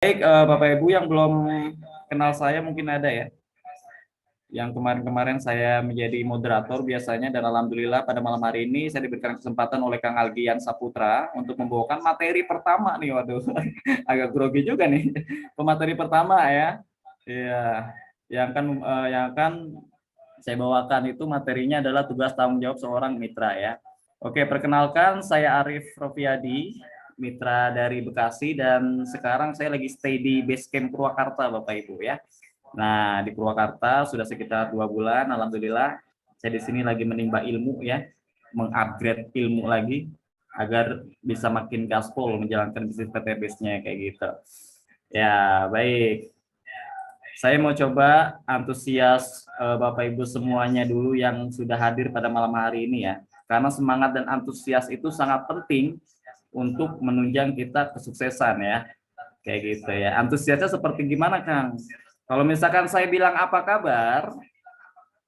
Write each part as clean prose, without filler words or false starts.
Baik, Bapak Ibu yang belum kenal saya mungkin ada ya. Yang kemarin-kemarin saya menjadi moderator biasanya dan alhamdulillah pada malam hari ini saya diberikan kesempatan oleh Kang Algian Saputra untuk membawakan materi pertama nih. Waduh, agak grogi juga nih. Pemateri pertama ya. Iya, yang kan saya bawakan itu materinya adalah tugas tanggung jawab seorang mitra ya. Oke, perkenalkan saya Arif Rofiadi, mitra dari Bekasi dan sekarang saya lagi stay di base camp Purwakarta Bapak Ibu ya. Nah, di Purwakarta sudah sekitar 2 bulan, alhamdulillah saya di sini lagi menimba ilmu ya, mengupgrade ilmu lagi agar bisa makin gaspol menjalankan bisnis PTBS-nya kayak gitu. Ya, baik. Saya mau coba antusias Bapak Ibu semuanya dulu yang sudah hadir pada malam hari ini ya. Karena semangat dan antusias itu sangat penting untuk menunjang kita kesuksesan ya. Kayak gitu ya. Antusiasnya seperti gimana, Kang? Kalau misalkan saya bilang apa kabar,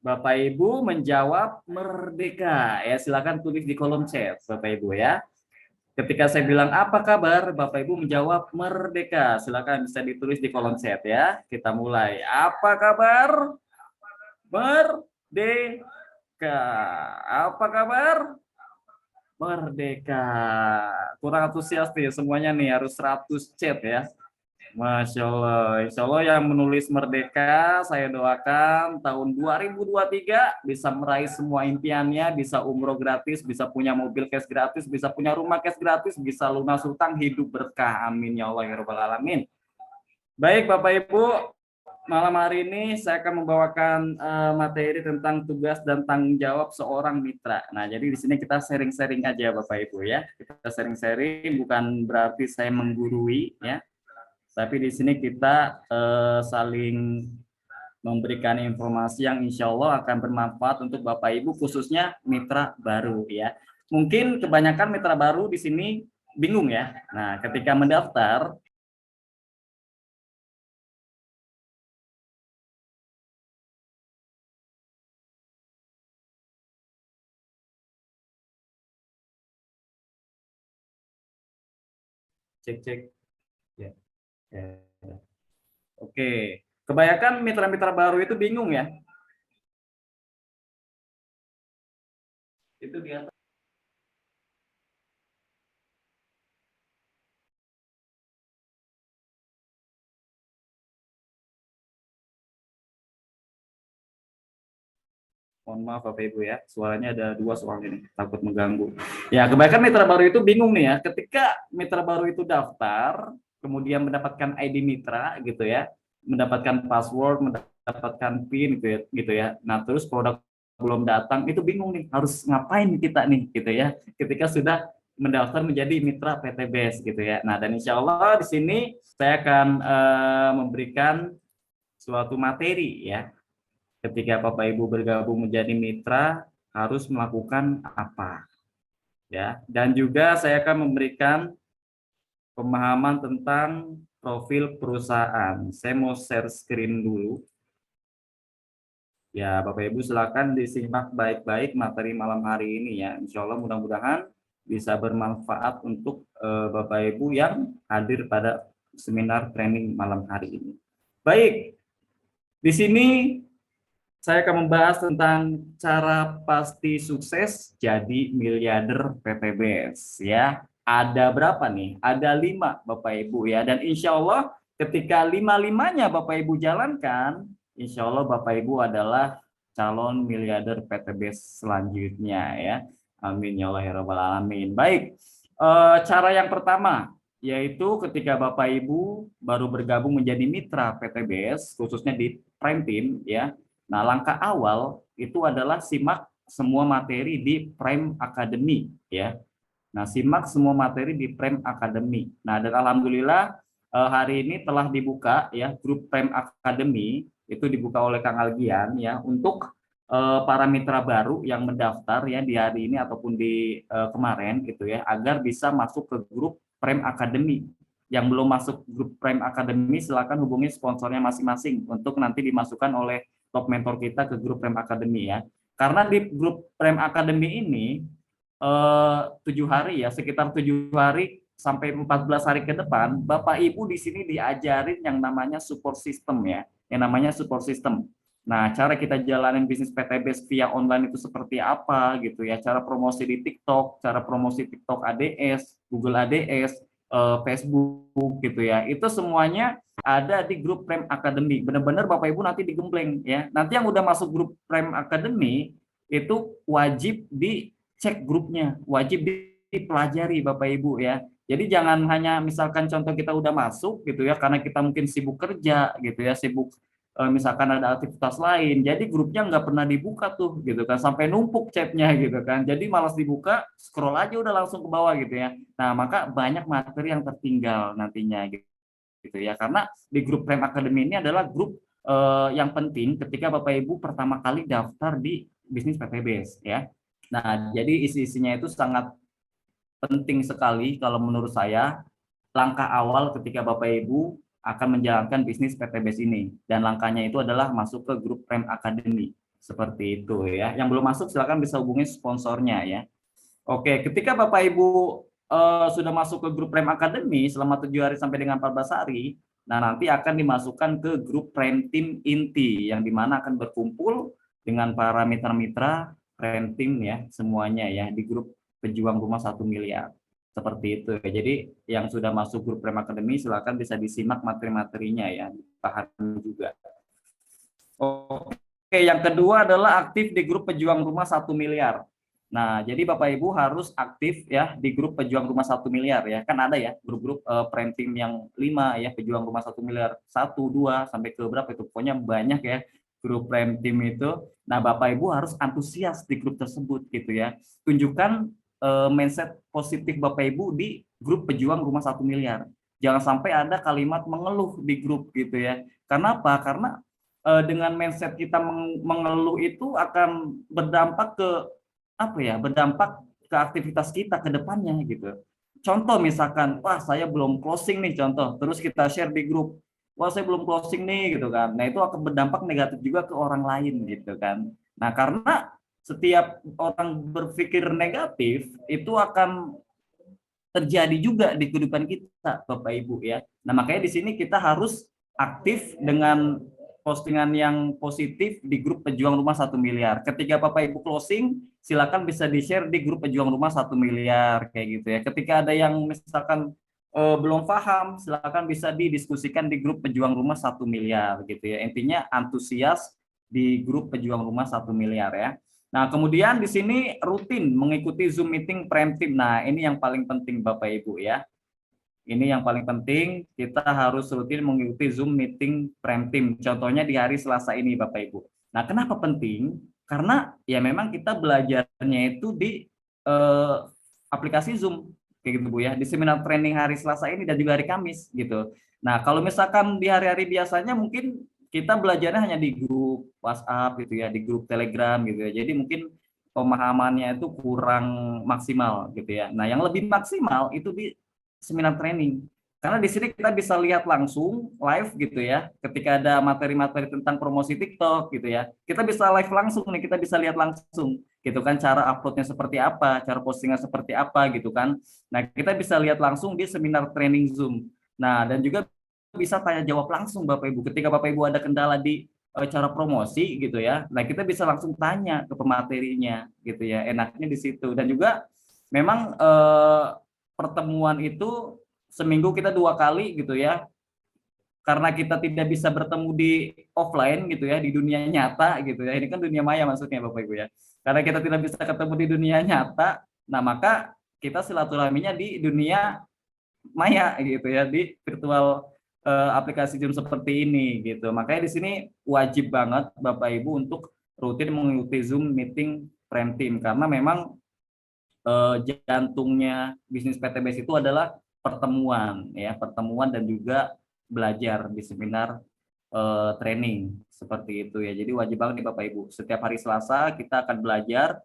Bapak Ibu menjawab merdeka. Ya, silakan tulis di kolom chat Bapak Ibu ya. Ketika saya bilang apa kabar, Bapak Ibu menjawab merdeka. Silakan bisa ditulis di kolom chat ya. Kita mulai. Apa kabar? Merdeka. Apa kabar? Merdeka. Kurang antusias nih semuanya nih, harus 100 chat ya. Masya Allah, Insya Allah yang menulis merdeka, saya doakan tahun 2023 bisa meraih semua impiannya, bisa umroh gratis, bisa punya mobil cash gratis, bisa punya rumah cash gratis, bisa lunas hutang, hidup berkah. Amin ya Allah ya Rabbal Alamin. Baik Bapak Ibu, malam hari ini saya akan membawakan materi tentang tugas dan tanggung jawab seorang mitra. Nah, jadi di sini kita sharing-sharing aja Bapak Ibu ya. Kita sharing-sharing bukan berarti saya menggurui ya, tapi di sini kita saling memberikan informasi yang insya Allah akan bermanfaat untuk Bapak Ibu khususnya mitra baru ya. Mungkin kebanyakan mitra baru di sini bingung ya. Nah, ketika mendaftar cek-cek ya. Ya. Oke. Kebanyakan mitra-mitra baru itu bingung ya. Itu dia. Mohon maaf Bapak Ibu ya, suaranya ada dua soalnya nih, takut mengganggu. Ya, kebanyakan mitra baru itu bingung nih ya, ketika mitra baru itu daftar, kemudian mendapatkan ID mitra gitu ya, mendapatkan password, mendapatkan PIN gitu ya. Nah, terus produk belum datang, itu bingung nih, harus ngapain kita nih gitu ya, ketika sudah mendaftar menjadi mitra PTBS gitu ya. Nah, dan insya Allah di sini saya akan memberikan suatu materi ya, ketika Bapak Ibu bergabung menjadi mitra harus melakukan apa ya, dan juga saya akan memberikan pemahaman tentang profil perusahaan. Saya mau share screen dulu ya. Bapak Ibu silakan disimak baik-baik materi malam hari ini ya, Insya Allah mudah-mudahan bisa bermanfaat untuk Bapak Ibu yang hadir pada seminar training malam hari ini. Baik, di sini saya akan membahas tentang cara pasti sukses jadi miliarder PTBS ya. Ada berapa nih? Ada 5 Bapak Ibu ya. Dan insya Allah ketika 5-limanya Bapak Ibu jalankan, insya Allah Bapak Ibu adalah calon miliarder PTBS selanjutnya ya. Amin ya Allah ya Rabbal Alamin. Baik, cara yang pertama yaitu ketika Bapak Ibu baru bergabung menjadi mitra PTBS khususnya di Prime Team ya. Nah, langkah awal itu adalah simak semua materi di Prime Academy ya. Nah, simak semua materi di Prime Academy. Nah, dan alhamdulillah hari ini telah dibuka ya grup Prime Academy, itu dibuka oleh Kang Algian ya untuk para mitra baru yang mendaftar ya di hari ini ataupun di kemarin gitu ya, agar bisa masuk ke grup Prime Academy. Yang belum masuk grup Prime Academy silakan hubungi sponsornya masing-masing untuk nanti dimasukkan oleh top mentor kita ke grup Prime Academy ya. Karena di grup Prime Academy ini 7 hari ya, sekitar 7 hari sampai 14 hari ke depan, Bapak Ibu di sini diajarin yang namanya support system ya, yang namanya support system. Nah, cara kita jalanin bisnis PTBS via online itu seperti apa gitu ya, cara promosi di TikTok, cara promosi TikTok ADS, Google ADS, Facebook gitu ya, itu semuanya ada di grup Prime Academy. Benar-benar Bapak Ibu nanti digembleng ya. Nanti yang udah masuk grup Prime Academy itu wajib dicek grupnya, wajib dipelajari Bapak Ibu ya. Jadi jangan hanya misalkan contoh kita udah masuk gitu ya, karena kita mungkin sibuk kerja gitu ya, sibuk misalkan ada aktivitas lain, jadi grupnya nggak pernah dibuka tuh gitu kan, sampai numpuk chatnya gitu kan, jadi malas dibuka, scroll aja udah langsung ke bawah gitu ya. Nah maka banyak materi yang tertinggal nantinya gitu ya, karena di grup Prime Academy ini adalah grup yang penting ketika Bapak Ibu pertama kali daftar di bisnis PTBS ya. Nah jadi isi-isinya itu sangat penting sekali kalau menurut saya, langkah awal ketika Bapak Ibu akan menjalankan bisnis PTBS ini, dan langkahnya itu adalah masuk ke grup Prime Academy seperti itu ya. Yang belum masuk silakan bisa hubungi sponsornya ya. Oke, ketika Bapak Ibu sudah masuk ke grup Prime Academy selama 7 hari sampai dengan 14 hari, nah nanti akan dimasukkan ke grup Prime Team inti yang dimana akan berkumpul dengan para mitra-mitra Prime Team ya semuanya ya di grup pejuang rumah 1 miliar seperti itu ya. Jadi yang sudah masuk grup Prime Academy silakan bisa disimak materi-materinya ya, dipahami juga. Oke, yang kedua adalah aktif di grup pejuang rumah 1 miliar. Nah, jadi Bapak Ibu harus aktif ya di grup pejuang rumah 1 miliar ya. Kan ada ya grup-grup Prime Team yang 5 ya, pejuang rumah 1 miliar, 1, 2 sampai ke berapa itu. Pokoknya banyak ya grup Prime Team itu. Nah, Bapak Ibu harus antusias di grup tersebut gitu ya. Tunjukkan mindset positif Bapak Ibu di grup pejuang rumah 1 miliar. Jangan sampai ada kalimat mengeluh di grup gitu ya. Karena apa? Karena dengan mindset kita mengeluh itu akan berdampak ke apa ya, berdampak ke aktivitas kita ke depannya gitu. Contoh misalkan, wah saya belum closing nih contoh, terus kita share di grup, wah saya belum closing nih gitu kan. Nah itu akan berdampak negatif juga ke orang lain gitu kan. Nah karena setiap orang berpikir negatif itu akan terjadi juga di kehidupan kita Bapak Ibu ya. Nah makanya di sini kita harus aktif dengan postingan yang positif di grup pejuang rumah 1 miliar. Ketika Bapak Ibu closing, silakan bisa di-share di grup pejuang rumah 1 miliar kayak gitu ya. Ketika ada yang misalkan belum paham, silakan bisa didiskusikan di grup pejuang rumah 1 miliar gitu ya. Intinya antusias di grup pejuang rumah 1 miliar ya. Nah, kemudian di sini rutin mengikuti Zoom meeting Prime Team. Nah, ini yang paling penting Bapak Ibu ya. Ini yang paling penting, kita harus rutin mengikuti Zoom meeting Prime Team. Contohnya di hari Selasa ini Bapak Ibu. Nah, kenapa penting? Karena ya memang kita belajarnya itu di eh, aplikasi Zoom kayak gitu Bu ya, di seminar training hari Selasa ini dan juga hari Kamis gitu. Nah, kalau misalkan di hari-hari biasanya mungkin kita belajarnya hanya di grup WhatsApp gitu ya, di grup Telegram gitu ya. Jadi mungkin pemahamannya itu kurang maksimal gitu ya. Nah, yang lebih maksimal itu di seminar training. Karena di sini kita bisa lihat langsung live gitu ya. Ketika ada materi-materi tentang promosi TikTok gitu ya. Kita bisa live langsung nih, kita bisa lihat langsung gitu kan, cara uploadnya seperti apa, cara postingan seperti apa gitu kan. Nah, kita bisa lihat langsung di seminar training Zoom. Nah, dan juga bisa tanya jawab langsung Bapak Ibu. Ketika Bapak Ibu ada kendala di cara promosi gitu ya. Nah, kita bisa langsung tanya ke pematerinya gitu ya. Enaknya di situ. Dan juga memang pertemuan itu seminggu kita 2 kali gitu ya, karena kita tidak bisa bertemu di offline gitu ya, di dunia nyata gitu ya, ini kan dunia maya maksudnya Bapak Ibu ya, karena kita tidak bisa ketemu di dunia nyata, nah maka kita silaturahminya di dunia maya gitu ya, di virtual aplikasi Zoom seperti ini gitu. Makanya di sini wajib banget Bapak Ibu untuk rutin mengikuti Zoom meeting Prime Team, karena memang jantungnya bisnis PTBS itu adalah pertemuan ya, pertemuan dan juga belajar di seminar training seperti itu ya. Jadi wajib banget nih Bapak Ibu, setiap hari Selasa kita akan belajar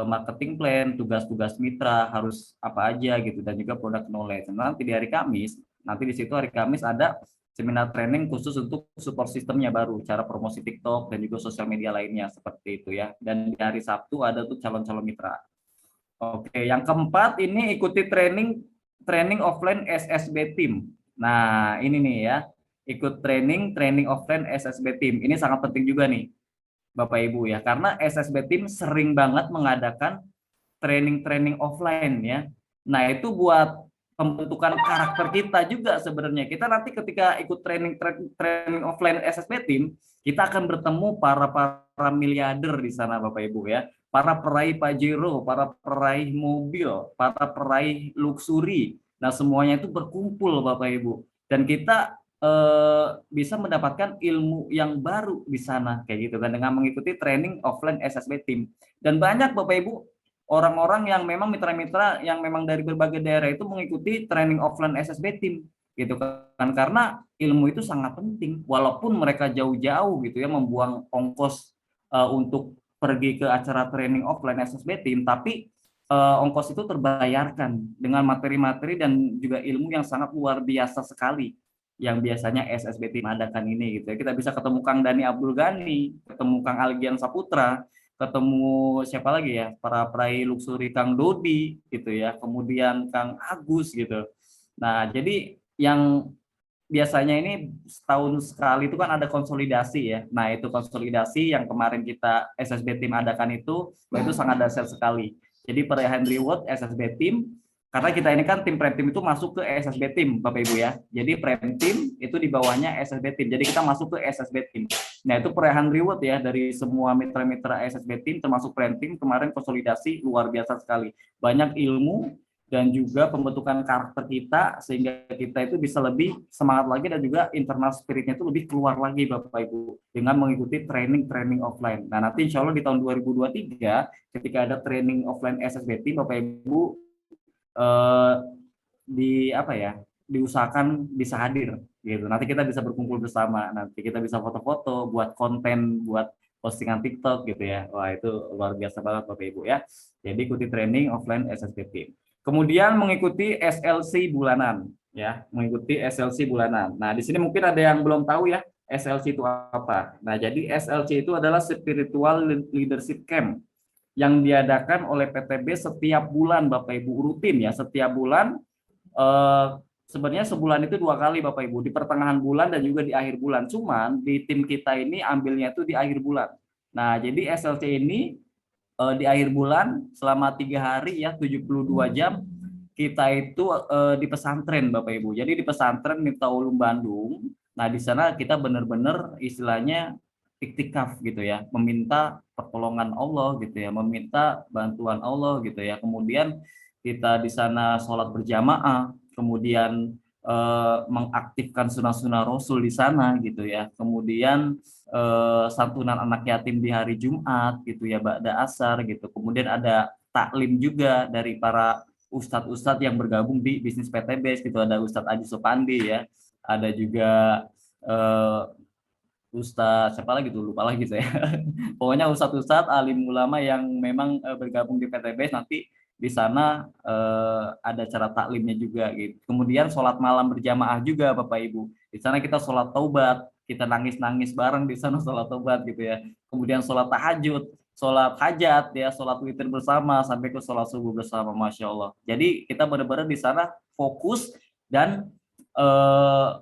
marketing plan, tugas-tugas mitra harus apa aja gitu, dan juga product knowledge. Nanti di hari Kamis, nanti di situ hari Kamis ada seminar training khusus untuk support sistemnya baru, cara promosi TikTok dan juga sosial media lainnya seperti itu ya. Dan di hari Sabtu ada tuh calon-calon mitra. Oke, yang keempat ini ikuti training training offline SSB Team. Nah, ini nih ya, ikut training offline SSB Team. Ini sangat penting juga nih, Bapak Ibu ya, karena SSB Team sering banget mengadakan training offline ya. Nah, itu buat pembentukan karakter kita juga sebenarnya. Kita nanti ketika ikut training offline SSB Team, kita akan bertemu para miliarder di sana Bapak Ibu ya. Para peraih Pajero, para peraih mobil, para peraih luxury. Nah, semuanya itu berkumpul Bapak Ibu. Dan kita bisa mendapatkan ilmu yang baru di sana kayak gitu kan dengan mengikuti training offline SSB Team. Dan banyak Bapak Ibu orang-orang yang memang mitra-mitra yang memang dari berbagai daerah itu mengikuti training offline SSB Team gitu kan, karena ilmu itu sangat penting walaupun mereka jauh-jauh gitu ya membuang ongkos untuk pergi ke acara training offline SSB Team, tapi ongkos itu terbayarkan dengan materi-materi dan juga ilmu yang sangat luar biasa sekali yang biasanya SSB Team adakan ini gitu ya. Kita bisa ketemu Kang Dani Abdul Ghani, ketemu Kang Algian Saputra, ketemu siapa lagi ya, para peraih luxury Kang Dodi gitu ya, kemudian Kang Agus gitu. Nah, jadi yang biasanya ini setahun sekali itu kan ada konsolidasi ya. Nah, itu konsolidasi yang kemarin kita SSB Team adakan itu sangat dahsyat sekali. Jadi perolehan reward SSB Team, karena kita ini kan tim prem team itu masuk ke SSB Team Bapak Ibu ya. Jadi prem team itu di bawahnya SSB Team. Jadi kita masuk ke SSB Team. Nah, itu perolehan reward ya dari semua mitra-mitra SSB Team termasuk prem team kemarin konsolidasi luar biasa sekali. Banyak ilmu dan juga pembentukan karakter kita sehingga kita itu bisa lebih semangat lagi dan juga internal spiritnya itu lebih keluar lagi Bapak Ibu dengan mengikuti training offline. Nah, nanti insya Allah di tahun 2023 ketika ada training offline SSB Team Bapak Ibu di apa ya, diusahakan bisa hadir gitu. Nanti kita bisa berkumpul bersama, nanti kita bisa foto-foto, buat konten, buat postingan TikTok gitu ya. Wah, itu luar biasa banget Bapak Ibu ya. Jadi ikuti training offline SSB Team. Kemudian mengikuti SLC bulanan ya, mengikuti SLC bulanan. Nah, di sini mungkin ada yang belum tahu ya, SLC itu apa. Nah, jadi SLC itu adalah Spiritual Leadership Camp yang diadakan oleh PTB setiap bulan Bapak Ibu, rutin ya, setiap bulan. Sebenarnya sebulan itu 2 kali Bapak Ibu, di pertengahan bulan dan juga di akhir bulan. Cuman di tim kita ini ambilnya itu di akhir bulan. Nah, jadi SLC ini di akhir bulan selama 3 hari ya, 72 jam kita itu di pesantren Bapak Ibu. Jadi di pesantren Miftahul Ulum Bandung. Nah, di sana kita benar-benar istilahnya iktikaf gitu ya, meminta pertolongan Allah gitu ya, meminta bantuan Allah gitu ya. Kemudian kita di sana sholat berjamaah, kemudian mengaktifkan sunah-sunah Rasul di sana gitu ya. Kemudian santunan anak yatim di hari Jumat gitu ya, ba'da asar gitu. Kemudian ada taklim juga dari para ustadz-ustadz yang bergabung di bisnis PTB gitu. Ada Ustadz Aji Supandi ya, ada juga eh, Ustadz siapa lagi tuh, lupa lagi saya. Pokoknya ustadz-ustadz alim ulama yang memang bergabung di PTB, nanti di sana ada cara taklimnya juga gitu. Kemudian sholat malam berjamaah juga Bapak Ibu. Di sana kita sholat taubat, kita nangis-nangis bareng di sana sholat taubat gitu ya. Kemudian sholat tahajud, sholat hajat ya, sholat witir bersama sampai ke sholat subuh bersama, Masya Allah. Jadi kita benar-benar di sana dan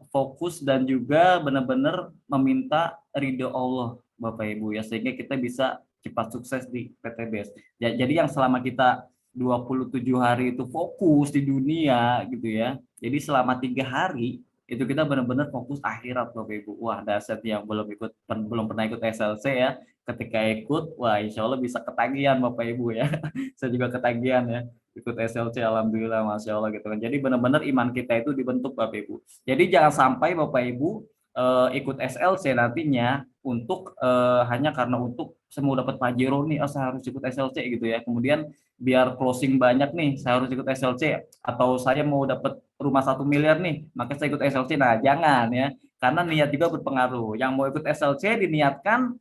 fokus dan juga benar-benar meminta ridho Allah Bapak Ibu ya, sehingga kita bisa cepat sukses di PTBS. Jadi yang selama kita 27 hari itu fokus di dunia gitu ya. Jadi selama 3 hari itu kita benar-benar fokus akhirat Bapak Ibu. Wah, dahsyat yang belum pernah ikut SLC ya. Ketika ikut, wah insya Allah bisa ketagihan Bapak Ibu ya. Saya juga ketagihan ya ikut SLC, alhamdulillah, masya Allah gitu kan. Jadi benar-benar iman kita itu dibentuk Bapak Ibu. Jadi jangan sampai Bapak Ibu ikut SLC nantinya untuk hanya karena untuk saya mau dapat Pajero nih, saya harus ikut SLC gitu ya. Kemudian biar closing banyak nih, saya harus ikut SLC. Atau saya mau dapat rumah 1 miliar nih, maka saya ikut SLC. Nah, jangan ya, karena niat juga berpengaruh. Yang mau ikut SLC diniatkan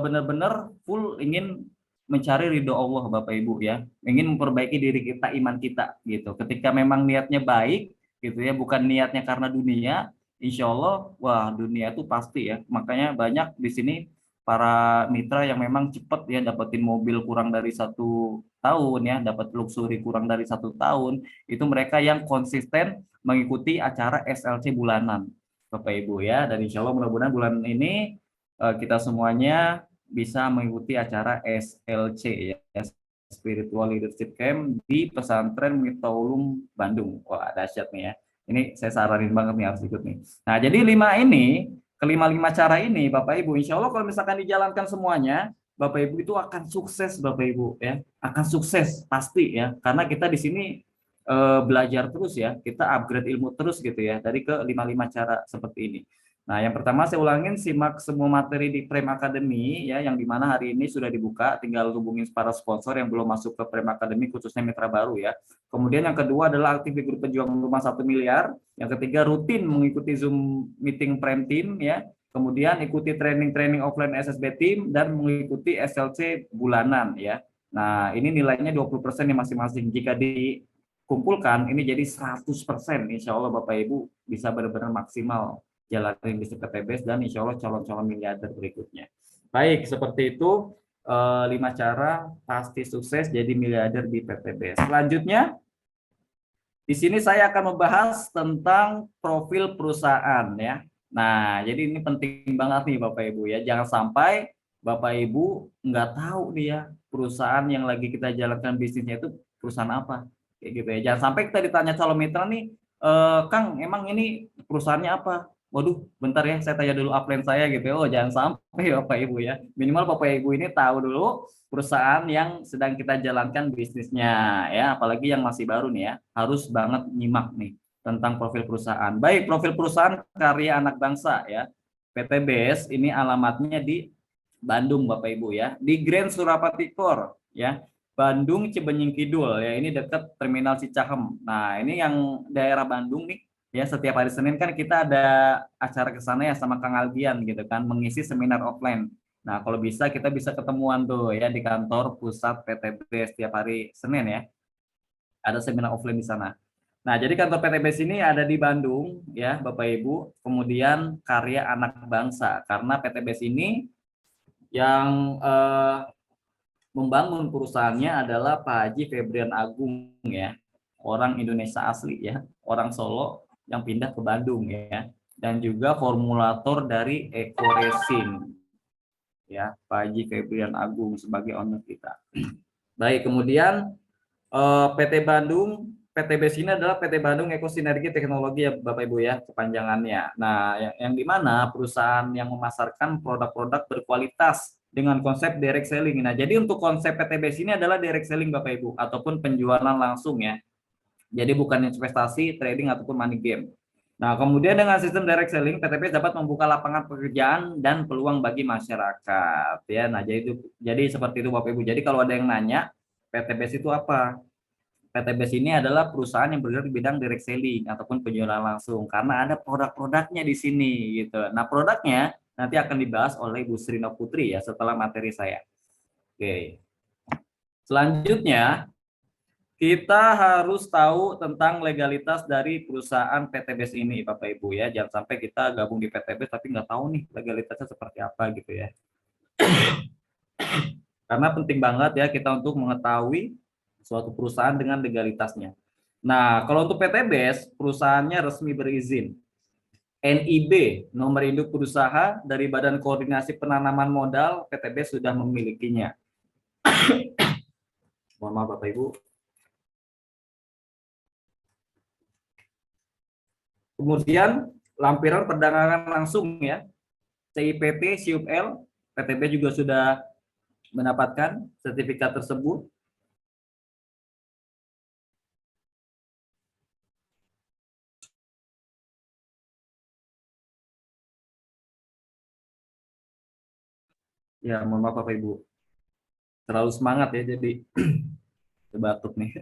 benar-benar full ingin mencari ridho Allah Bapak Ibu ya, ingin memperbaiki diri kita, iman kita gitu. Ketika memang niatnya baik gitu ya, bukan niatnya karena dunia, insya Allah wah dunia itu pasti ya. Makanya banyak di sini para mitra yang memang cepat ya dapetin mobil kurang dari 1 tahun ya, dapat luxury kurang dari 1 tahun, itu mereka yang konsisten mengikuti acara SLC bulanan, Bapak Ibu ya. Dan insya Allah mudah-mudahan bulan ini kita semuanya bisa mengikuti acara SLC ya, Spiritual Leadership Camp di Pesantren Miftaulum Bandung. Wah, dahsyat nih ya. Ini saya saranin banget nih harus ikut nih. Nah, jadi kelima-lima cara ini, Bapak Ibu, insya Allah kalau misalkan dijalankan semuanya, Bapak Ibu itu akan sukses, Bapak Ibu ya, akan sukses pasti ya, karena kita di sini belajar terus ya, kita upgrade ilmu terus gitu ya, dari ke lima cara seperti ini. Nah, yang pertama saya ulangin, simak semua materi di Prime Academy ya, yang dimana hari ini sudah dibuka, tinggal hubungin para sponsor yang belum masuk ke Prime Academy, khususnya mitra baru ya. Kemudian yang kedua adalah aktif di grup pejuang rumah 1 miliar. Yang ketiga, rutin mengikuti Zoom meeting Prime Team ya. Kemudian ikuti training-training offline SSB Team dan mengikuti SLC bulanan ya. Nah, ini nilainya 20% nih masing-masing. Jika dikumpulkan ini jadi 100%. Insya Allah Bapak Ibu bisa benar-benar maksimal jalanin bisnis PTBS dan insya Allah calon-calon miliarder berikutnya. Baik, seperti itu 5 cara pasti sukses jadi miliarder di PTBS. Selanjutnya, di sini saya akan membahas tentang profil perusahaan ya. Nah, jadi ini penting banget nih Bapak Ibu ya. Jangan sampai Bapak Ibu nggak tahu nih ya perusahaan yang lagi kita jalankan bisnisnya itu perusahaan apa. Kayak gitu ya. Jangan sampai kita ditanya calon mitra nih, Kang, emang ini perusahaannya apa? Waduh, bentar ya, saya tanya dulu upline saya gitu ya. Oh, jangan sampai Bapak Ibu ya. Minimal Bapak Ibu ini tahu dulu perusahaan yang sedang kita jalankan bisnisnya ya, apalagi yang masih baru nih ya, harus banget nyimak nih tentang profil perusahaan. Baik, profil perusahaan Karya Anak Bangsa ya. PTBS ini alamatnya di Bandung Bapak Ibu ya, di Grand Surapati Core ya. Bandung Cibenying Kidul ya, ini dekat Terminal Cicahem. Nah, ini yang daerah Bandung nih ya, setiap hari Senin kan kita ada acara ke sana ya sama Kang Aldian gitu kan, mengisi seminar offline. Nah, kalau bisa kita bisa ketemuan tuh ya di kantor pusat PTB setiap hari Senin ya. Ada seminar offline di sana. Nah, jadi kantor PTBS ini ada di Bandung ya, Bapak Ibu. Kemudian Karya Anak Bangsa, karena PTBS ini yang membangun perusahaannya adalah Pak Haji Febrian Agung ya. Orang Indonesia asli ya, orang Solo yang pindah ke Bandung ya. Dan juga formulator dari Eco Resin ya, Pak Haji Febrian Agung sebagai owner kita. Baik, kemudian PT Bandung, PTBS ini adalah PT Bandung Eko Sinergi Teknologi ya Bapak Ibu ya, kepanjangannya. Nah, yang dimana perusahaan yang memasarkan produk-produk berkualitas dengan konsep direct selling. Nah, jadi untuk konsep PTBS ini adalah direct selling Bapak Ibu, ataupun penjualan langsung ya. Jadi bukan investasi, trading ataupun money game. Nah, kemudian dengan sistem direct selling, PTBS dapat membuka lapangan pekerjaan dan peluang bagi masyarakat ya. Nah, jadi seperti itu Bapak Ibu. Jadi kalau ada yang nanya, PTBS itu apa? PTBS ini adalah perusahaan yang bergerak di bidang direct selling ataupun penjualan langsung, karena ada produk-produknya di sini gitu. Nah, produknya nanti akan dibahas oleh Bu Srino Putri ya setelah materi saya. Oke. Selanjutnya, kita harus tahu tentang legalitas dari perusahaan PTBS ini Bapak Ibu ya. Jangan sampai kita gabung di PTBS tapi nggak tahu nih legalitasnya seperti apa gitu ya. Karena penting banget ya kita untuk mengetahui suatu perusahaan dengan legalitasnya. Nah, kalau untuk PTBS, perusahaannya resmi berizin. NIB, nomor induk berusaha dari Badan Koordinasi Penanaman Modal, PTBS sudah memilikinya. Mohon maaf Bapak Ibu. Kemudian lampiran perdagangan langsung ya, CIPT, SIUPL, PTB juga sudah mendapatkan sertifikat tersebut. Ya, mohon maaf Bapak Ibu. Terlalu semangat ya, jadi batuk nih.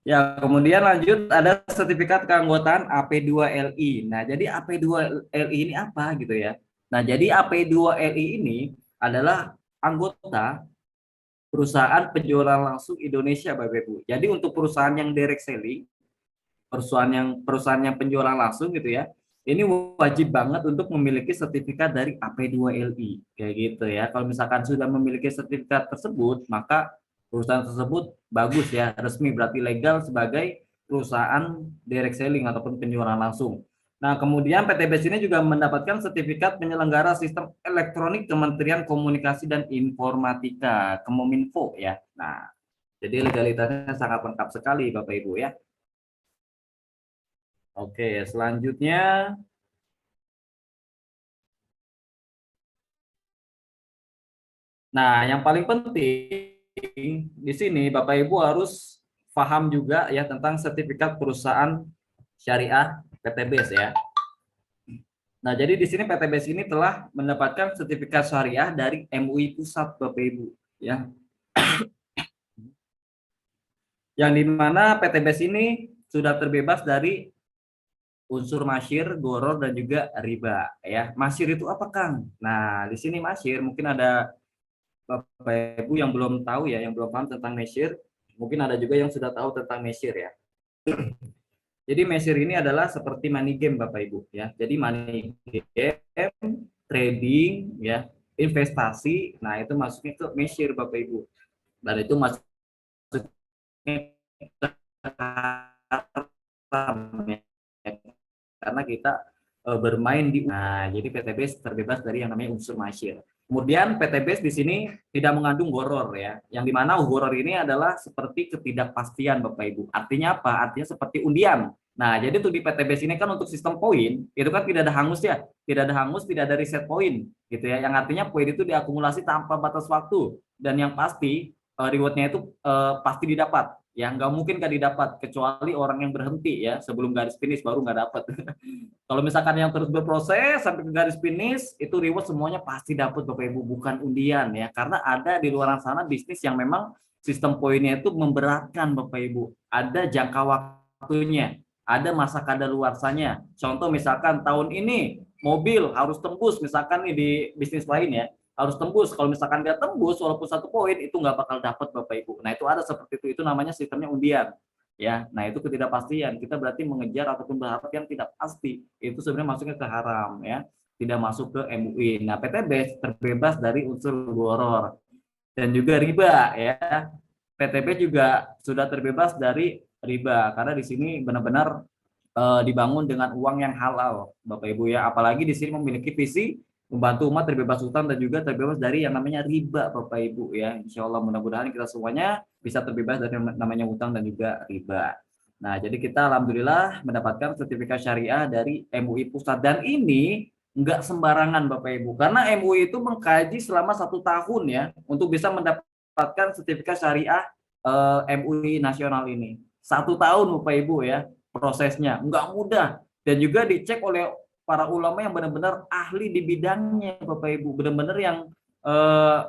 Ya, kemudian lanjut ada sertifikat keanggotaan AP2LI. Nah, jadi AP2LI ini apa gitu ya? Nah, jadi AP2LI ini adalah anggota perusahaan penjualan langsung Indonesia, Bapak Ibu. Jadi untuk perusahaan yang direct selling, perusahaan yang penjualan langsung gitu ya, ini wajib banget untuk memiliki sertifikat dari AP2LI kayak gitu ya. Kalau misalkan sudah memiliki sertifikat tersebut, maka perusahaan tersebut bagus ya, resmi berarti legal sebagai perusahaan direct selling ataupun penjualan langsung. Nah, kemudian PTBS ini juga mendapatkan sertifikat penyelenggara sistem elektronik Kementerian Komunikasi dan Informatika, Kominfo ya. Nah, jadi legalitasnya sangat lengkap sekali Bapak Ibu ya. Oke, selanjutnya. Nah, yang paling penting di sini Bapak Ibu harus paham juga ya tentang sertifikat perusahaan syariah PTBS ya. Nah, jadi di sini PTBS ini telah mendapatkan sertifikat syariah dari MUI Pusat Bapak Ibu ya. Yang di mana PTBS ini sudah terbebas dari unsur masyir, goror dan juga riba ya. Masyir itu apa, Kang? Nah, di sini masyir mungkin ada Bapak Ibu yang belum tahu ya, yang belum paham tentang measure, mungkin ada juga yang sudah tahu tentang measure ya. Jadi measure ini adalah seperti money game Bapak Ibu ya. Jadi money game, trading ya, investasi, nah itu masuknya ke measure Bapak Ibu. Dan itu masuknya ke haram ya. Karena kita bermain di, nah jadi PTBS terbebas dari yang namanya unsur masyir. Kemudian PTBS di sini tidak mengandung goror ya, yang dimana goror ini adalah seperti ketidakpastian Bapak Ibu. Artinya apa? Artinya seperti undian. Nah, jadi untuk di PTBS ini kan untuk sistem poin itu kan tidak ada hangus ya, tidak ada hangus, tidak ada reset poin, gitu ya. Yang artinya poin itu diakumulasi tanpa batas waktu dan yang pasti rewardnya itu pasti didapat. Ya nggak mungkin gak didapat kecuali orang yang berhenti ya sebelum garis finish baru nggak dapat. Kalau misalkan yang terus berproses sampai ke garis finish itu reward semuanya pasti dapat Bapak Ibu, bukan undian ya. Karena ada di luar sana bisnis yang memang sistem poinnya itu memberatkan Bapak Ibu. Ada jangka waktunya, ada masa kadaluarsanya. Contoh misalkan tahun ini mobil harus tembus misalkan nih di bisnis lain ya, harus tembus. Kalau misalkan dia tembus walaupun 1 poin itu nggak bakal dapat Bapak Ibu. Nah itu ada seperti itu namanya sistemnya undian ya. Nah itu ketidakpastian, kita berarti mengejar ataupun berharap yang tidak pasti, itu sebenarnya masuknya ke haram ya, tidak masuk ke MUI. Nah PTB terbebas dari unsur goror dan juga riba ya. PTB juga sudah terbebas dari riba karena di sini benar-benar dibangun dengan uang yang halal Bapak Ibu ya, apalagi di sini memiliki visi membantu umat terbebas hutang dan juga terbebas dari yang namanya riba Bapak Ibu ya. Insya Allah mudah-mudahan kita semuanya bisa terbebas dari namanya hutang dan juga riba. Nah jadi kita alhamdulillah mendapatkan sertifikat syariah dari MUI Pusat dan ini nggak sembarangan Bapak Ibu karena MUI itu mengkaji selama 1 tahun ya untuk bisa mendapatkan sertifikat syariah MUI nasional ini. 1 tahun Bapak Ibu ya prosesnya, nggak mudah dan juga dicek oleh para ulama yang benar-benar ahli di bidangnya Bapak Ibu, benar-benar eh,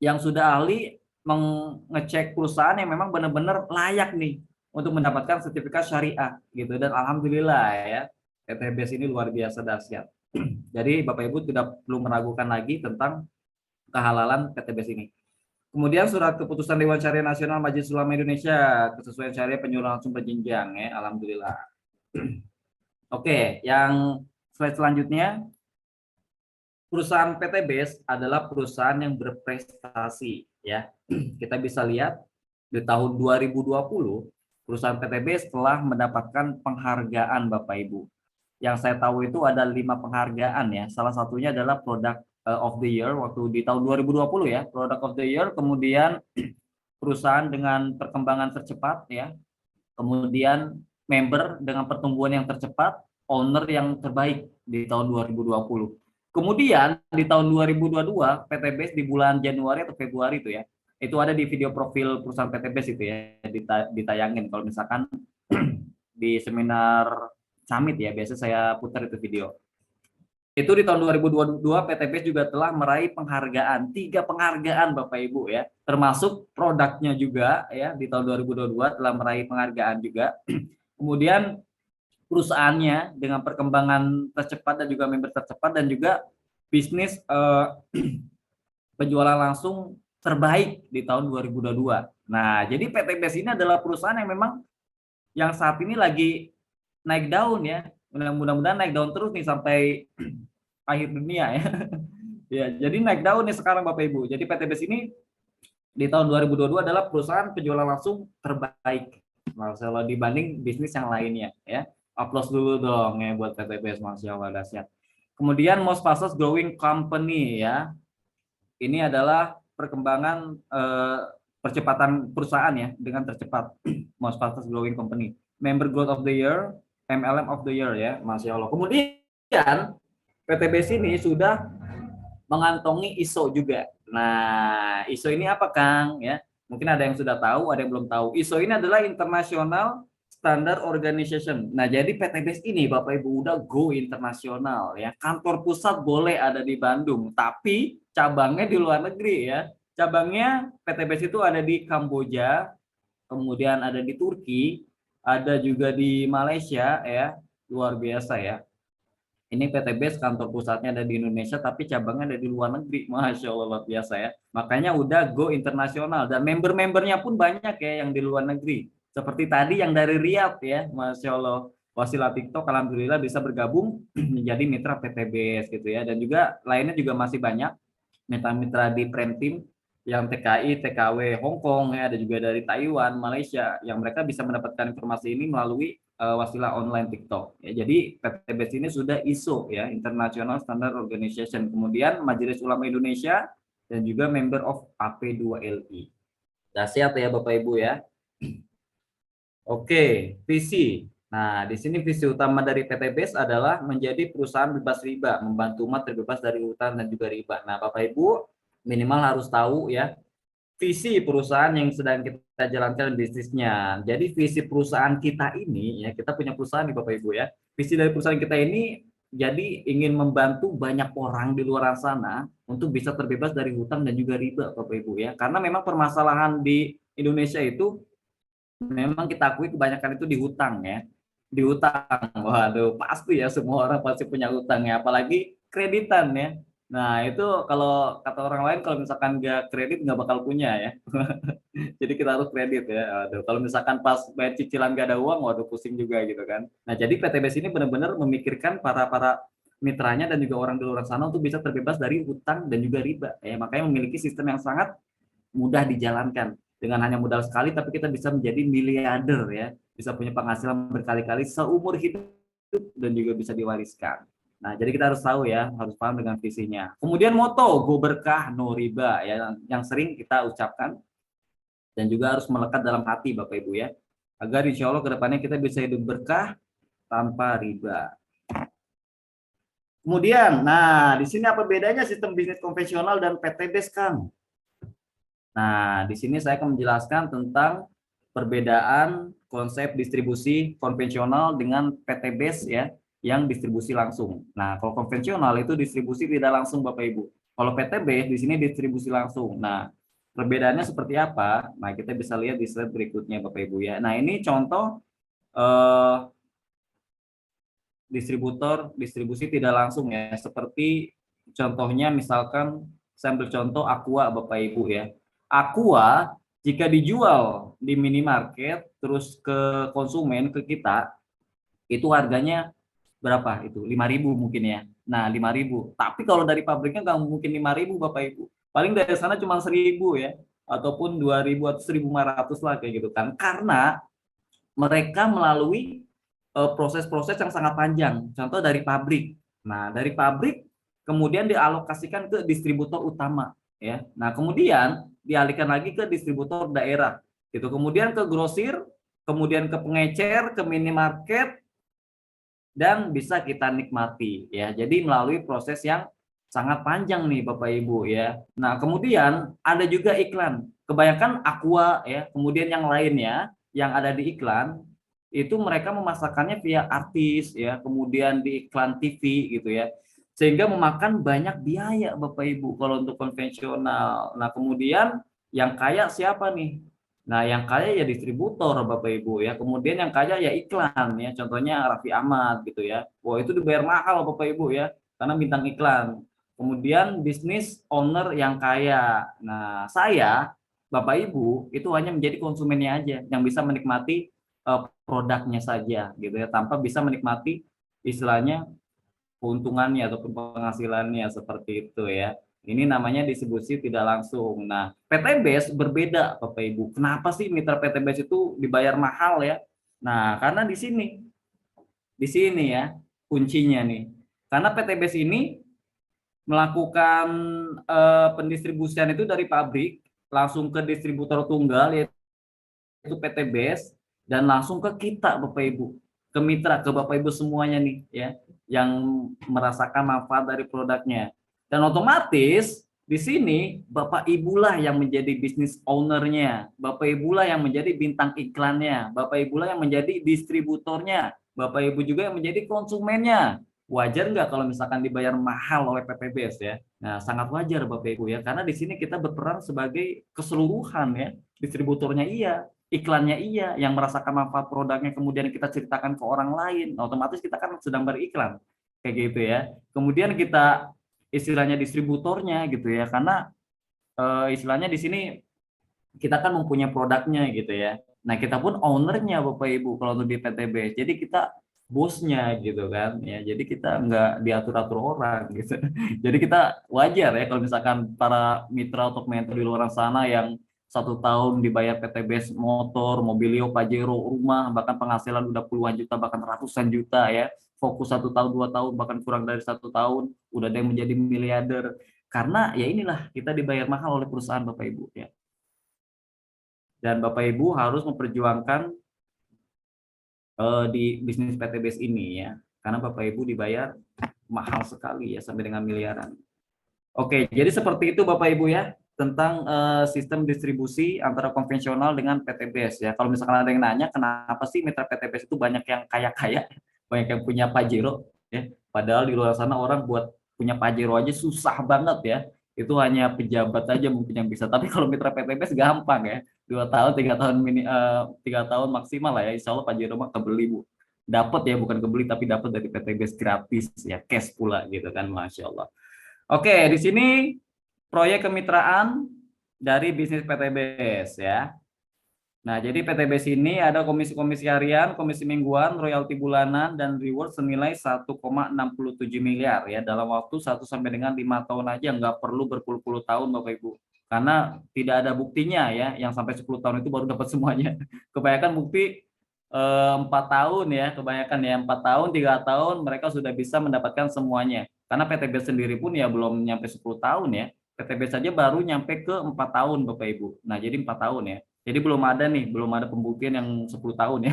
yang sudah ahli mengecek perusahaan yang memang benar-benar layak nih untuk mendapatkan sertifikat syariah gitu. Dan alhamdulillah ya PTBS ini luar biasa dahsyat. Jadi Bapak Ibu tidak perlu meragukan lagi tentang kehalalan PTBS ini. Kemudian surat keputusan Dewan Syariah Nasional Majelis Ulama Indonesia kesesuaian syariah penjualan langsung berjenjang ya, alhamdulillah. Oke, yang slide selanjutnya, perusahaan PTBS adalah perusahaan yang berprestasi ya. Kita bisa lihat di tahun 2020 perusahaan PTBS telah mendapatkan penghargaan Bapak Ibu. Yang saya tahu itu ada 5 penghargaan ya. Salah satunya adalah Product of the Year waktu di tahun 2020 ya, Product of the Year, kemudian perusahaan dengan perkembangan tercepat ya, kemudian member dengan pertumbuhan yang tercepat, owner yang terbaik di tahun 2020. Kemudian di tahun 2022 PTBS di bulan Januari atau Februari itu ya, itu ada di video profil perusahaan PTBS itu ya, ditayangin kalau misalkan di seminar summit ya, biasa saya putar itu video. Itu di tahun 2022 PTBS juga telah meraih penghargaan, 3 penghargaan Bapak Ibu ya, termasuk produknya juga ya, di tahun 2022 telah meraih penghargaan juga. Kemudian perusahaannya dengan perkembangan tercepat dan juga member tercepat dan juga bisnis penjualan langsung terbaik di tahun 2022. Nah, jadi PTBS ini adalah perusahaan yang memang yang saat ini lagi naik daun ya, Mudah-mudahan naik daun terus nih sampai akhir dunia ya. Ya, jadi naik daun nih sekarang Bapak Ibu. Jadi PTBS ini di tahun 2022 adalah perusahaan penjualan langsung terbaik. Masya Allah dibanding bisnis yang lainnya ya. Aplaus dulu dong ya buat PTBS, Masya Allah dahsyat. Kemudian most fastest growing company ya. Ini adalah perkembangan percepatan perusahaan ya dengan tercepat. Most fastest growing company. Member growth of the year, MLM of the year ya, Masya Allah. Kemudian PTBS ini sudah mengantongi ISO juga. Nah, ISO ini apa Kang? Ya, mungkin ada yang sudah tahu, ada yang belum tahu. ISO ini adalah International Standard Organization. Nah, jadi PTBS ini Bapak Ibu udah go internasional ya. Kantor pusat boleh ada di Bandung, tapi cabangnya di luar negeri ya. Cabangnya PTBS itu ada di Kamboja, kemudian ada di Turki, ada juga di Malaysia ya. Luar biasa ya. Ini PTBS kantor pusatnya ada di Indonesia tapi cabangnya ada di luar negeri. Masya Allah luar biasa ya. Makanya udah go internasional dan member-membernya pun banyak ya yang di luar negeri. Seperti tadi yang dari Riyadh ya. Masya Allah. Wasila TikTok alhamdulillah bisa bergabung menjadi mitra PTBS gitu ya. Dan juga lainnya juga masih banyak mitra-mitra di Prem Team yang TKI, TKW Hong Kong ya, ada juga dari Taiwan, Malaysia yang mereka bisa mendapatkan informasi ini melalui wasilah online TikTok. Ya, jadi PTBS ini sudah ISO ya, International Standard Organization. Kemudian Majelis Ulama Indonesia dan juga member of AP2LI. Dahsyat ya Bapak Ibu ya. Oke, visi. Nah, di sini visi utama dari PTBS adalah menjadi perusahaan bebas riba, membantu umat terbebas dari hutang dan juga riba. Nah, Bapak Ibu minimal harus tahu ya visi perusahaan yang sedang kita jalankan bisnisnya. Jadi visi perusahaan kita ini ya, kita punya perusahaan nih Bapak Ibu ya. Visi dari perusahaan kita ini jadi ingin membantu banyak orang di luar sana untuk bisa terbebas dari hutang dan juga riba Bapak Ibu ya. Karena memang permasalahan di Indonesia itu memang kita akui kebanyakan itu di hutang ya. Di hutang. Waduh, pasti ya semua orang pasti punya hutang ya, apalagi kreditan ya. Nah, itu kalau kata orang lain kalau misalkan nggak kredit nggak bakal punya ya. Jadi kita harus kredit ya. Aduh, kalau misalkan pas bayar cicilan nggak ada uang, waduh pusing juga gitu kan. Nah, jadi PTBS ini benar-benar memikirkan para mitranya dan juga orang di luar sana untuk bisa terbebas dari hutang dan juga riba. Ya, makanya memiliki sistem yang sangat mudah dijalankan. Dengan hanya modal sekali, tapi kita bisa menjadi miliarder ya, bisa punya penghasilan berkali-kali seumur hidup dan juga bisa diwariskan. Nah, jadi kita harus tahu ya, harus paham dengan visinya. Kemudian moto, go berkah, no riba ya, yang sering kita ucapkan dan juga harus melekat dalam hati Bapak Ibu ya, agar insya Allah kedepannya kita bisa hidup berkah tanpa riba. Kemudian, nah di sini apa bedanya sistem bisnis konvensional dan PTBS Kang? Nah, di sini saya akan menjelaskan tentang perbedaan konsep distribusi konvensional dengan PTBS ya, yang distribusi langsung. Nah, kalau konvensional itu distribusi tidak langsung Bapak Ibu. Kalau PTBS di sini distribusi langsung. Nah, perbedaannya seperti apa? Nah, kita bisa lihat di slide berikutnya Bapak Ibu ya. Nah, ini contoh distributor distribusi tidak langsung ya, seperti contohnya misalkan saya ambil contoh Aqua Bapak Ibu ya. Aqua jika dijual di minimarket terus ke konsumen ke kita itu harganya berapa itu 5.000 mungkin ya. Nah 5.000, tapi kalau dari pabriknya nggak mungkin 5.000 Bapak Ibu, paling dari sana cuma 1.000 ya, ataupun 2.000 atau 1.500 lah kayak gitu kan, karena mereka melalui proses-proses yang sangat panjang. Contoh dari pabrik. Nah, dari pabrik kemudian dialokasikan ke distributor utama, ya. Nah, kemudian dialihkan lagi ke distributor daerah. Itu kemudian ke grosir, kemudian ke pengecer, ke minimarket dan bisa kita nikmati, ya. Jadi melalui proses yang sangat panjang nih Bapak Ibu ya. Nah, kemudian ada juga iklan. Kebanyakan Aqua ya, kemudian yang lainnya yang ada di iklan itu mereka memasarkannya via artis ya, kemudian di iklan TV gitu ya. Sehingga memakan banyak biaya Bapak Ibu kalau untuk konvensional. Nah, kemudian yang kaya siapa nih? Nah, yang kaya ya distributor Bapak Ibu ya. Kemudian yang kaya ya iklan ya. Contohnya Raffi Ahmad gitu ya. Wah, itu dibayar mahal Bapak Ibu ya karena bintang iklan. Kemudian bisnis owner yang kaya. Nah, saya Bapak Ibu itu hanya menjadi konsumennya aja yang bisa menikmati produknya saja gitu ya, tanpa bisa menikmati istilahnya keuntungannya ataupun penghasilannya seperti itu ya. Ini namanya distribusi tidak langsung. Nah, PT BES berbeda Bapak Ibu. Kenapa sih mitra PT BES itu dibayar mahal ya? Nah, karena di sini ya kuncinya nih. Karena PT BES ini melakukan pendistribusian itu dari pabrik langsung ke distributor tunggal yaitu PT BES dan langsung ke kita Bapak Ibu, ke mitra, ke Bapak Ibu semuanya nih ya yang merasakan manfaat dari produknya. Dan otomatis di sini Bapak Ibulah yang menjadi bisnis ownernya, Bapak Ibulah yang menjadi bintang iklannya, Bapak Ibulah yang menjadi distributornya, Bapak Ibu juga yang menjadi konsumennya. Wajar nggak kalau misalkan dibayar mahal oleh PPBS ya? Nah, sangat wajar Bapak Ibu ya, karena di sini kita berperan sebagai keseluruhan ya, distributornya iya, iklannya iya, yang merasakan manfaat produknya kemudian kita ceritakan ke orang lain, otomatis kita kan sedang beriklan, kayak gitu ya. Kemudian kita istilahnya distributornya gitu ya, karena istilahnya di sini kita kan mempunyai produknya gitu ya. Nah, kita pun ownernya Bapak Ibu kalau untuk di PTB. Jadi kita bosnya gitu kan ya. Jadi kita nggak diatur-atur orang gitu. Jadi kita wajar ya kalau misalkan para mitra atau mentor di luar sana yang 1 tahun dibayar PTBS motor, mobilio, pajero, rumah, bahkan penghasilan udah puluhan juta, bahkan ratusan juta ya. Fokus 1 tahun, 2 tahun, bahkan kurang dari 1 tahun, udah ada yang menjadi miliarder. Karena ya inilah kita dibayar mahal oleh perusahaan Bapak Ibu ya. Dan Bapak Ibu harus memperjuangkan di bisnis PTBS ini ya, karena Bapak Ibu dibayar mahal sekali ya sampai dengan miliaran. Oke, jadi seperti itu Bapak Ibu ya tentang sistem distribusi antara konvensional dengan PTBS ya. Kalau misalkan ada yang nanya kenapa sih mitra PTBS itu banyak yang kaya-kaya, banyak yang punya Pajero ya, padahal di luar sana orang buat punya Pajero aja susah banget ya. Itu hanya pejabat aja mungkin yang bisa. Tapi kalau mitra PTBS gampang ya. 2 tahun, 3 tahun 3 tahun maksimal lah ya. Insya Allah Pajero mah kebeli Bu. Dapat ya, bukan kebeli tapi dapat dari PTBS gratis ya, cash pula gitu kan, Masya Allah. Oke, di sini proyek kemitraan dari bisnis PTBS ya. Nah, jadi PTBS ini ada komisi-komisi harian, komisi mingguan, royalti bulanan, dan reward senilai 1,67 miliar ya dalam waktu 1 sampai dengan 5 tahun aja, nggak perlu berpuluh-puluh tahun Bapak Ibu. Karena tidak ada buktinya ya, yang sampai 10 tahun itu baru dapat semuanya. Kebanyakan bukti 4 tahun ya, kebanyakan ya 4 tahun, 3 tahun mereka sudah bisa mendapatkan semuanya. Karena PTBS sendiri pun ya belum nyampe 10 tahun ya. PTBS saja baru nyampe ke 4 tahun Bapak Ibu. Nah, jadi 4 tahun ya. Jadi belum ada nih, belum ada pembuktian yang 10 tahun ya,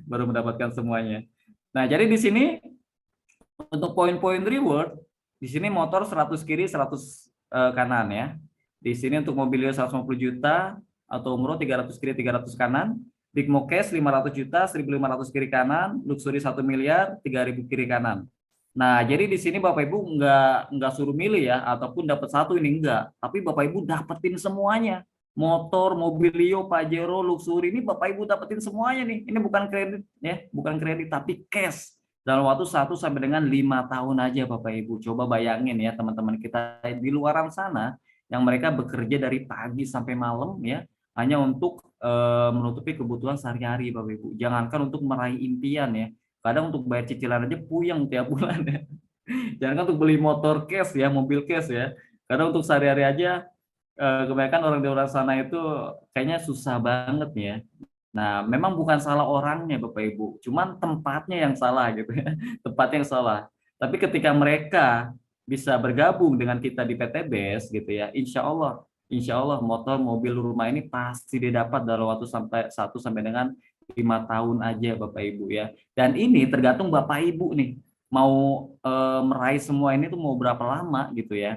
baru mendapatkan semuanya. Nah, jadi di sini untuk poin-poin reward, di sini motor 100 kiri, 100 kanan ya. Di sini untuk mobilio 150 juta, atau umroh 300 kiri, 300 kanan. Big Mo Cash 500 juta, 1.500 kiri kanan, Luxury 1 miliar, 3.000 kiri kanan. Nah, jadi di sini Bapak Ibu nggak suruh milih ya, ataupun dapat satu ini enggak, tapi Bapak Ibu dapetin semuanya. Motor, mobilio, Pajero, Luxury ini Bapak Ibu dapetin semuanya nih. Ini bukan kredit ya, bukan kredit tapi cash dalam waktu 1 sampai dengan 5 tahun aja Bapak Ibu. Coba bayangin ya teman-teman kita di luaran sana yang mereka bekerja dari pagi sampai malam ya hanya untuk menutupi kebutuhan sehari-hari Bapak Ibu. Jangankan untuk meraih impian ya. Kadang untuk bayar cicilan aja puyeng tiap bulan ya. Jangankan untuk beli motor cash ya, mobil cash ya. Kadang untuk sehari-hari aja kebanyakan orang di luar sana itu kayaknya susah banget ya. Nah, memang bukan salah orangnya Bapak Ibu, cuman tempatnya yang salah gitu ya, tempatnya yang salah. Tapi ketika mereka bisa bergabung dengan kita di PTBS gitu ya, insya Allah motor, mobil, rumah ini pasti didapat dalam waktu 1 sampai dengan 5 tahun aja Bapak Ibu ya. Dan ini tergantung Bapak Ibu nih, mau meraih semua ini tuh mau berapa lama gitu ya.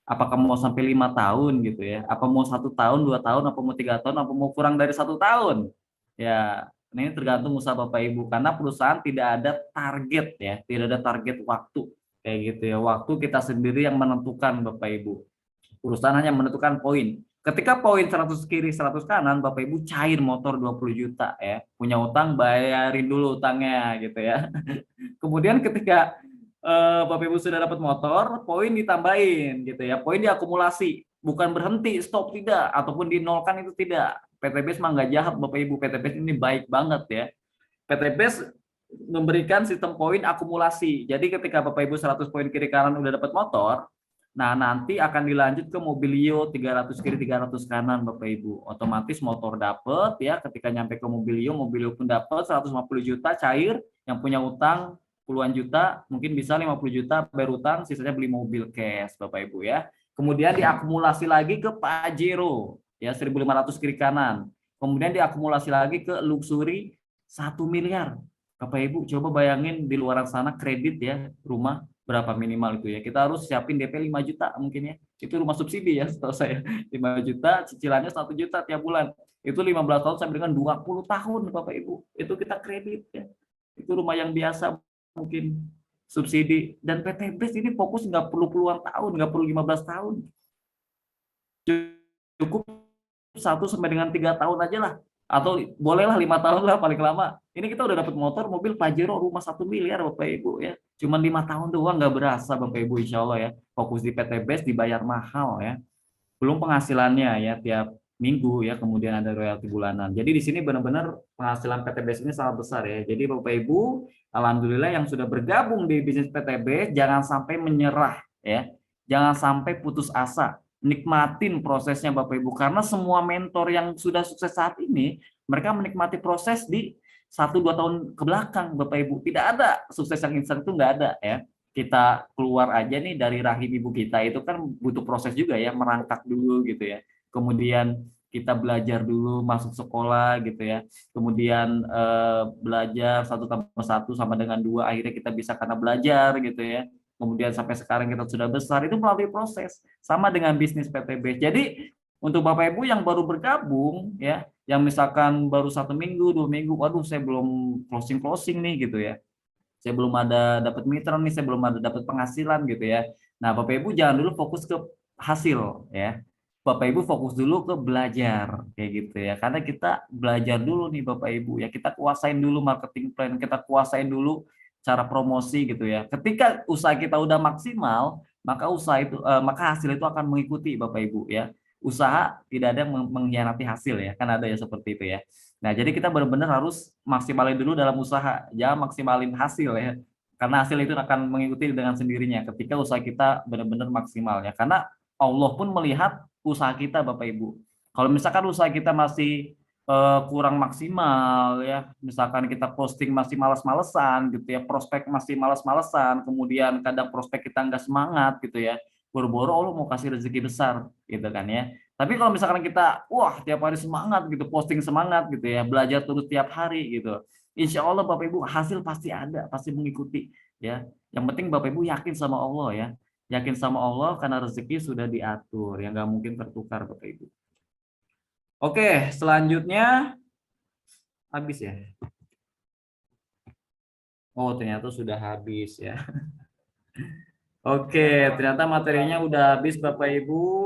Apakah mau sampai 5 tahun gitu ya? Apa mau 1 tahun, 2 tahun, apa mau 3 tahun, apa mau kurang dari 1 tahun? Ya, ini tergantung usaha Bapak Ibu karena perusahaan tidak ada target ya, tidak ada target waktu kayak gitu ya. Waktu kita sendiri yang menentukan Bapak Ibu. Perusahaan hanya menentukan poin. Ketika poin 100 kiri 100 kanan, Bapak Ibu cair motor 20 juta ya. Punya utang bayarin dulu utangnya gitu ya. Kemudian ketika Bapak Ibu sudah dapat motor, poin ditambahin gitu ya. Poin diakumulasi, bukan berhenti, stop tidak, ataupun dinolkan itu tidak. PTBS mah nggak jahat Bapak Ibu, PTBS ini baik banget ya. PTBS memberikan sistem poin akumulasi. Jadi ketika Bapak Ibu 100 poin kiri kanan udah dapat motor, nah nanti akan dilanjut ke Mobilio 300 kiri 300 kanan Bapak Ibu. Otomatis motor dapat ya, ketika nyampe ke Mobilio, Mobilio pun dapat 150 juta cair, yang punya utang puluhan juta, mungkin bisa 50 juta bayar utang, sisanya beli mobil cash Bapak Ibu ya. Kemudian diakumulasi lagi ke Pajero ya 1.500 kiri kanan. Kemudian diakumulasi lagi ke Luxury 1 miliar. Bapak Ibu coba bayangin di luar sana kredit ya rumah berapa minimal itu ya. Kita harus siapin DP 5 juta mungkin ya. Itu rumah subsidi ya setahu saya. 5 juta, cicilannya 1 juta tiap bulan. Itu 15 tahun sampai dengan 20 tahun Bapak Ibu. Itu kita kredit ya. Itu rumah yang biasa mungkin subsidi. Dan PT BES ini fokus nggak perlu puluhan tahun, nggak perlu 15 tahun. Cukup 1 sampai dengan 3 tahun aja lah, atau bolehlah 5 tahun lah paling lama. Ini kita udah dapat motor, mobil Pajero, rumah 1 miliar Bapak Ibu ya. Cuman 5 tahun doang nggak berasa Bapak Ibu, insya Allah ya. Fokus di PT BES dibayar mahal ya. Belum penghasilannya ya tiap minggu ya, kemudian ada royalti bulanan. Jadi di sini benar-benar penghasilan PT BES ini sangat besar ya. Jadi Bapak Ibu, alhamdulillah yang sudah bergabung di bisnis PT BES jangan sampai menyerah ya. Jangan sampai putus asa. Nikmatin prosesnya Bapak Ibu, karena semua mentor yang sudah sukses saat ini mereka menikmati proses di 1-2 tahun ke belakang Bapak Ibu. Tidak ada sukses yang instan, itu nggak ada ya. Kita keluar aja nih dari rahim ibu kita itu kan butuh proses juga ya, merangkak dulu gitu ya. Kemudian kita belajar dulu, masuk sekolah gitu ya. Kemudian belajar 1+1 sama dengan 2, akhirnya kita bisa karena belajar gitu ya. Kemudian sampai sekarang kita sudah besar, itu melalui proses. Sama dengan bisnis PTB. Jadi untuk Bapak Ibu yang baru bergabung ya, yang misalkan baru 1 minggu, 2 minggu, waduh saya belum closing nih gitu ya. Saya belum ada dapat mitra nih, saya belum ada dapat penghasilan gitu ya. Nah, Bapak Ibu jangan dulu fokus ke hasil ya. Bapak Ibu fokus dulu ke belajar kayak gitu ya. Karena kita belajar dulu nih Bapak Ibu ya. Kita kuasain dulu marketing plan, kita kuasain dulu cara promosi gitu ya. Ketika usaha kita udah maksimal, maka usaha itu maka hasil itu akan mengikuti Bapak Ibu ya. Usaha tidak ada yang mengkhianati hasil ya. Kan ada ya seperti itu ya. Nah, jadi kita benar-benar harus maksimalin dulu dalam usaha, jangan maksimalin hasil ya. Karena hasil itu akan mengikuti dengan sendirinya ketika usaha kita benar-benar maksimal ya. Karena Allah pun melihat usaha kita Bapak Ibu. Kalau misalkan usaha kita masih kurang maksimal ya, misalkan kita posting masih malas-malesan gitu ya, prospek masih malas-malesan, kemudian kadang prospek kita nggak semangat gitu ya, boro-boro Allah mau kasih rezeki besar gitu kan ya. Tapi kalau misalkan kita, wah tiap hari semangat gitu, posting semangat gitu ya, belajar terus tiap hari gitu, insya Allah Bapak Ibu hasil pasti ada, pasti mengikuti ya. Yang penting Bapak Ibu yakin sama Allah ya, yakin sama Allah karena rezeki sudah diatur, yang nggak mungkin tertukar Bapak Ibu. Oke, selanjutnya habis ya. Oh ternyata sudah habis ya. Oke, ternyata materinya udah habis Bapak Ibu.